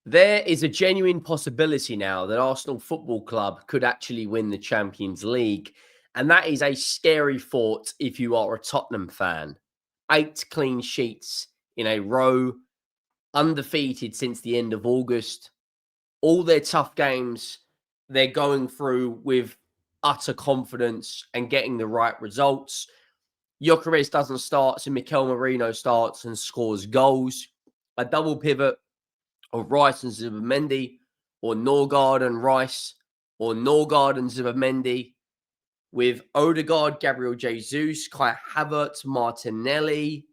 There is a genuine possibility now that Arsenal Football Club could actually win the Champions League. And that is a scary thought if you are a Tottenham fan. 8 clean sheets in a row, undefeated since the end of August. All their tough games, they're going through with utter confidence and getting the right results. Gyökeres doesn't start, so Mikel Merino starts and scores goals. A double pivot of Rice and Zubimendi, or Norgard and Rice, or Norgard and Zubimendi, with Odegaard, Gabriel Jesus, Kai Havertz, Martinelli,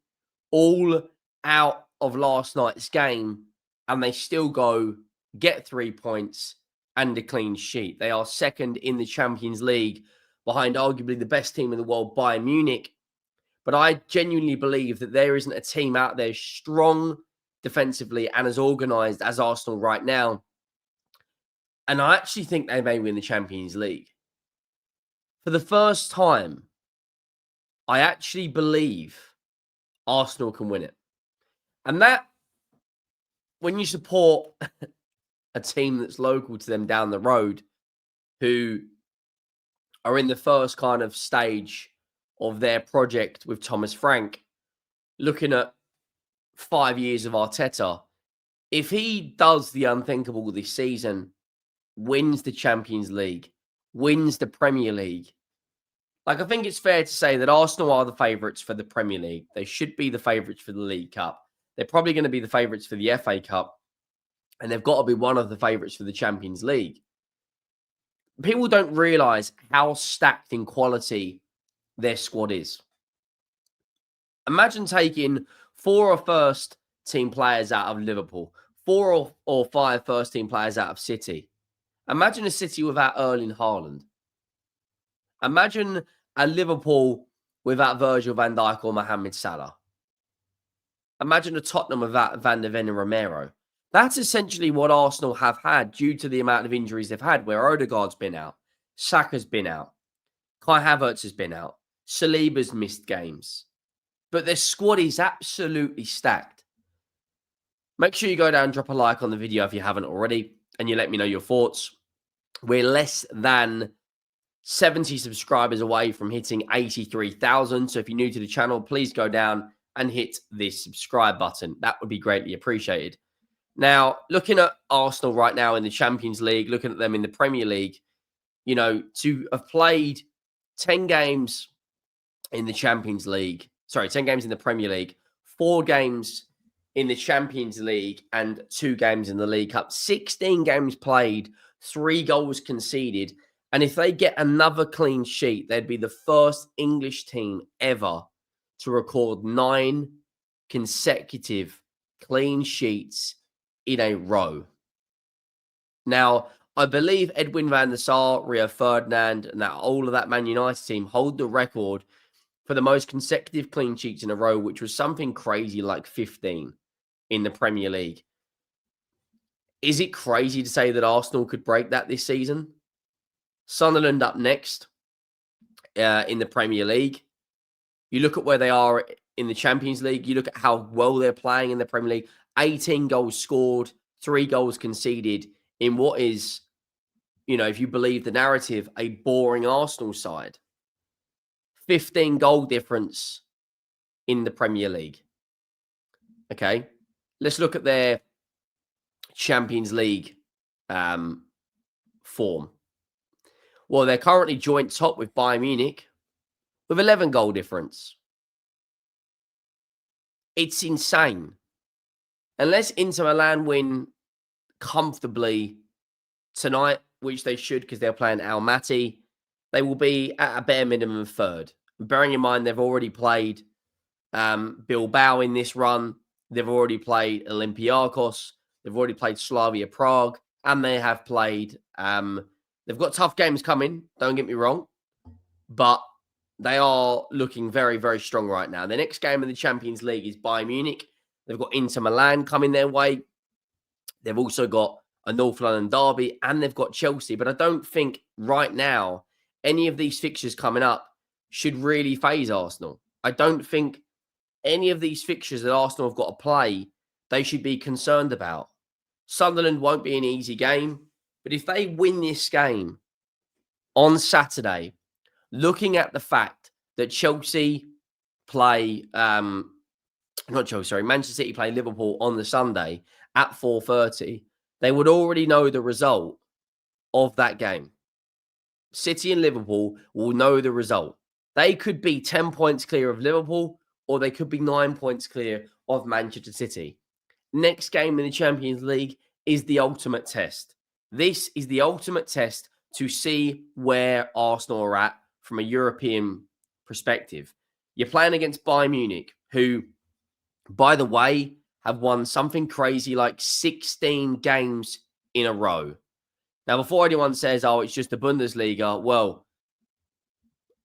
all out of last night's game, and they still go get 3 points and a clean sheet. They are second in the Champions League behind arguably the best team in the world, Bayern Munich. But I genuinely believe that there isn't a team out there strong defensively and as organised as Arsenal right now. And I actually think they may win the Champions League. For the first time, I actually believe Arsenal can win it. And that, when you support a team that's local to them down the road, who are in the first kind of stage of their project with Thomas Frank, looking at 5 years of Arteta, if he does the unthinkable this season, wins the Champions League, wins the Premier League, I think it's fair to say that Arsenal are the favourites for the Premier League. They should be the favourites for the League Cup. They're probably going to be the favourites for the FA Cup. And they've got to be one of the favourites for the Champions League. People don't realise how stacked in quality their squad is. Imagine taking 4 or first-team players out of Liverpool, 4 or 5 first-team players out of City. Imagine a City without Erling Haaland. Imagine a Liverpool without Virgil van Dijk or Mohamed Salah. Imagine a Tottenham without Van der Ven and Romero. That's essentially what Arsenal have had due to the amount of injuries they've had, where Odegaard's been out, Saka's been out, Kai Havertz has been out, Saliba's missed games. But their squad is absolutely stacked. Make sure you go down and drop a like on the video if you haven't already, and you let me know your thoughts. We're less than 70 subscribers away from hitting 83,000. So if you're new to the channel, please go down and hit this subscribe button. That would be greatly appreciated. Now, looking at Arsenal right now in the Champions League, looking at them in the Premier League, to have played 10 games in the Champions League, 10 games in the Premier League, 4 games in the Champions League, and 2 games in the League Cup, 16 games played, 3 goals conceded. And if they get another clean sheet, they'd be the first English team ever to record 9 consecutive clean sheets in a row. Now, I believe Edwin van der Sar, Rio Ferdinand, and all of that Man United team hold the record for the most consecutive clean sheets in a row, which was something crazy like 15 in the Premier League. Is it crazy to say that Arsenal could break that this season? Sunderland up next in the Premier League. You look at where they are in the Champions League. You look at how well they're playing in the Premier League. 18 goals scored, 3 goals conceded in what is, if you believe the narrative, a boring Arsenal side. 15 goal difference in the Premier League. Okay, let's look at their Champions League form. Well, they're currently joint top with Bayern Munich with 11 goal difference. It's insane. Unless Inter Milan win comfortably tonight, which they should because they're playing Almaty, they will be at a bare minimum 3rd. Bearing in mind, they've already played Bilbao in this run. They've already played Olympiacos. They've already played Slavia Prague. And they have played... they've got tough games coming, don't get me wrong. But they are looking very, very strong right now. The next game in the Champions League is Bayern Munich. They've got Inter Milan coming their way. They've also got a North London derby, and they've got Chelsea. But I don't think right now any of these fixtures coming up should really faze Arsenal. I don't think any of these fixtures that Arsenal have got to play, they should be concerned about. Sunderland won't be an easy game, but if they win this game on Saturday, looking at the fact that Chelsea play, not Chelsea, sorry, Manchester City play Liverpool on the Sunday at 4:30, they would already know the result of that game. City and Liverpool will know the result. They could be 10 points clear of Liverpool, or they could be 9 points clear of Manchester City. Next game in the Champions League is the ultimate test. This is the ultimate test to see where Arsenal are at from a European perspective. You're playing against Bayern Munich, who, by the way, have won something crazy like 16 games in a row. Now, before anyone says, oh, it's just the Bundesliga, well,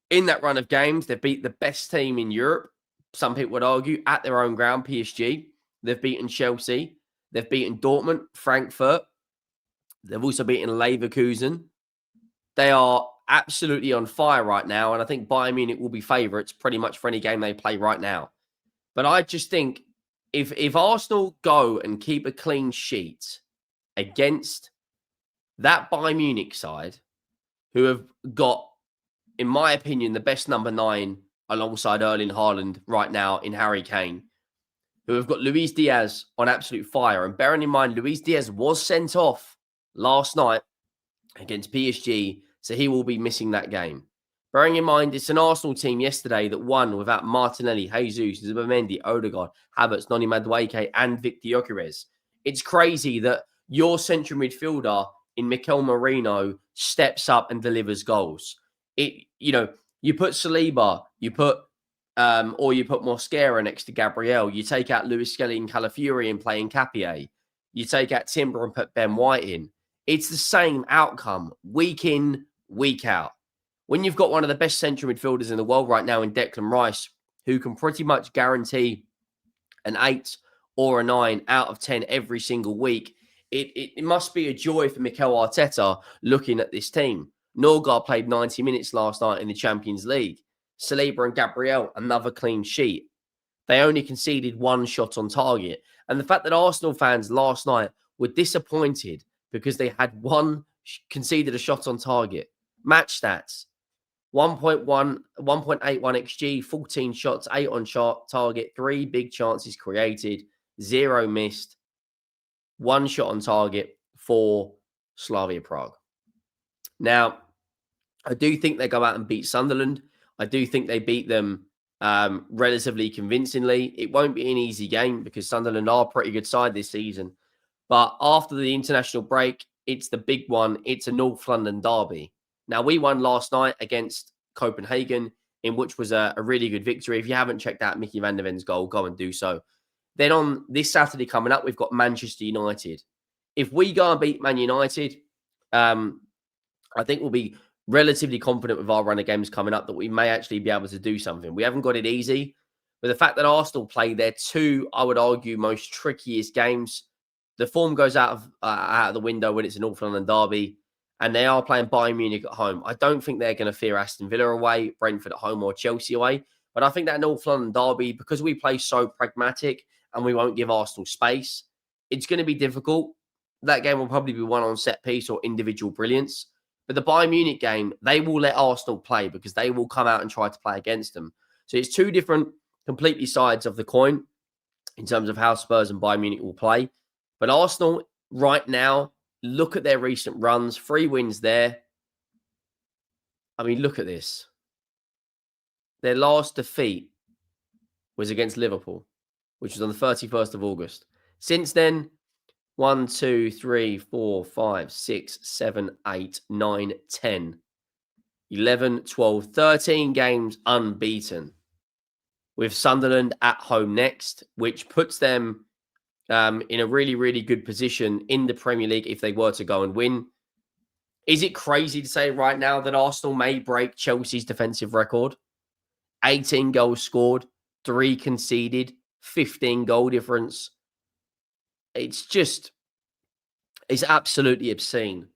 in that run of games, they've beat the best team in Europe, some people would argue, at their own ground, PSG. They've beaten Chelsea. They've beaten Dortmund, Frankfurt. They've also beaten Leverkusen. They are absolutely on fire right now, and I think Bayern Munich will be favourites pretty much for any game they play right now. But I just think if Arsenal go and keep a clean sheet against that Bayern Munich side, who have got, in my opinion, the best number 9 alongside Erling Haaland right now in Harry Kane, who have got Luis Diaz on absolute fire. And bearing in mind, Luis Diaz was sent off last night against PSG, so he will be missing that game. Bearing in mind, it's an Arsenal team yesterday that won without Martinelli, Jesus, Zubimendi, Odegaard, Havertz, Noni Madueke, and Victor Gyökeres. It's crazy that your central midfielder in Mikel Merino steps up and delivers goals. You put Saliba, you put Mosquera next to Gabriel. You take out Lewis Skelly and Calafiori and play Nkapie. You take out Timber and put Ben White in. It's the same outcome week in, week out. When you've got one of the best central midfielders in the world right now in Declan Rice, who can pretty much guarantee an 8 or a 9 out of 10 every single week, it must be a joy for Mikel Arteta looking at this team. Norgard played 90 minutes last night in the Champions League. Saliba and Gabriel, another clean sheet. They only conceded 1 shot on target. And the fact that Arsenal fans last night were disappointed because they had conceded a shot on target. Match stats: 1.81 XG, 14 shots, 8 on target, 3 big chances created, 0 missed, 1 shot on target for Slavia Prague. Now, I do think they go out and beat Sunderland. I do think they beat them relatively convincingly. It won't be an easy game because Sunderland are a pretty good side this season. But after the international break, it's the big one. It's a North London derby. Now, we won last night against Copenhagen, in which was a really good victory. If you haven't checked out Mickey van der Ven's goal, go and do so. Then on this Saturday coming up, we've got Manchester United. If we go and beat Man United, I think we'll be relatively confident with our run of games coming up that we may actually be able to do something. We haven't got it easy, but the fact that Arsenal play their 2, I would argue, most trickiest games, the form goes out of the window when it's a North London derby, and they are playing Bayern Munich at home. I don't think they're going to fear Aston Villa away, Brentford at home, or Chelsea away. But I think that North London derby, because we play so pragmatic and we won't give Arsenal space, it's going to be difficult. That game will probably be won on set piece or individual brilliance. But the Bayern Munich game, they will let Arsenal play because they will come out and try to play against them. So it's 2 different completely sides of the coin in terms of how Spurs and Bayern Munich will play. But Arsenal right now, look at their recent runs, 3 wins there. I mean, look at this. Their last defeat was against Liverpool, which was on the 31st of August. Since then, 1, 2, 3, 4, 5, 6, 7, 8, 9, 10, 11, 12, 13 games unbeaten, with Sunderland at home next, which puts them in a really, really good position in the Premier League if they were to go and win. Is it crazy to say right now that Arsenal may break Chelsea's defensive record? 18 goals scored, 3 conceded, 15 goal difference. It's absolutely obscene.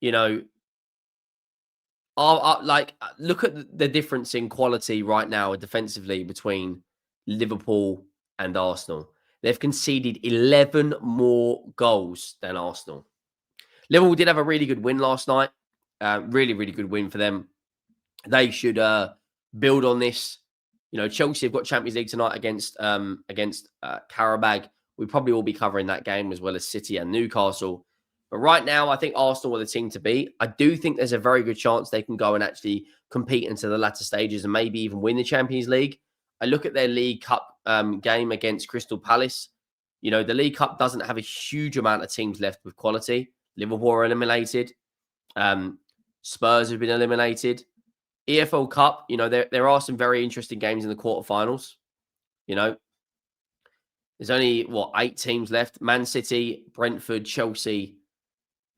You know, look at the difference in quality right now defensively between Liverpool and Arsenal. They've conceded 11 more goals than Arsenal. Liverpool did have a really good win last night. Really, really good win for them. They should build on this. You know, Chelsea have got Champions League tonight against Karabag. We probably will be covering that game as well as City and Newcastle. But right now, I think Arsenal are the team to beat. I do think there's a very good chance they can go and actually compete into the latter stages and maybe even win the Champions League. I look at their League Cup game against Crystal Palace. You know, the League Cup doesn't have a huge amount of teams left with quality. Liverpool are eliminated. Spurs have been eliminated. EFL Cup, you know, there are some very interesting games in the quarterfinals. You know, there's only, 8 teams left? Man City, Brentford, Chelsea,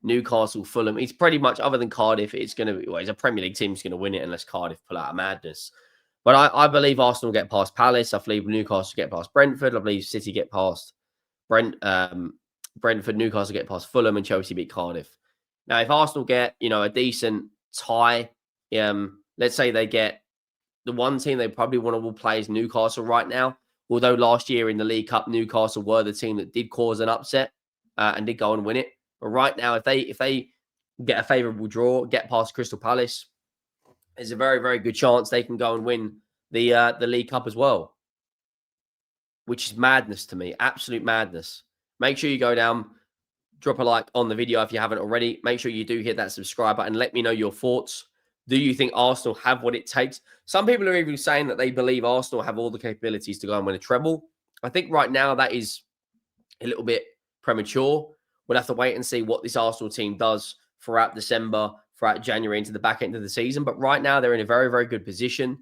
Newcastle, Fulham. It's pretty much, other than Cardiff, it's going to be, it's a Premier League team's going to win it unless Cardiff pull out of madness. But I believe Arsenal get past Palace. I believe Newcastle get past Brentford. I believe City get past Brentford, Newcastle get past Fulham, and Chelsea beat Cardiff. Now, if Arsenal get, a decent tie, let's say they get the one team they probably want to play is Newcastle right now. Although last year in the League Cup, Newcastle were the team that did cause an upset and did go and win it. But right now, if they get a favourable draw, get past Crystal Palace, there's a very, very good chance they can go and win the League Cup as well, which is madness to me. Absolute madness. Make sure you go down, drop a like on the video if you haven't already. Make sure you do hit that subscribe button. Let me know your thoughts. Do you think Arsenal have what it takes? Some people are even saying that they believe Arsenal have all the capabilities to go and win a treble. I think right now that is a little bit premature. We'll have to wait and see what this Arsenal team does throughout December, throughout January, into the back end of the season. But right now they're in a very, very good position.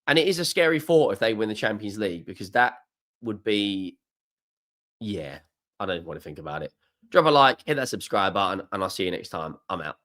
And it is a scary thought if they win the Champions League, because that would be, I don't even want to think about it. Drop a like, hit that subscribe button, and I'll see you next time. I'm out.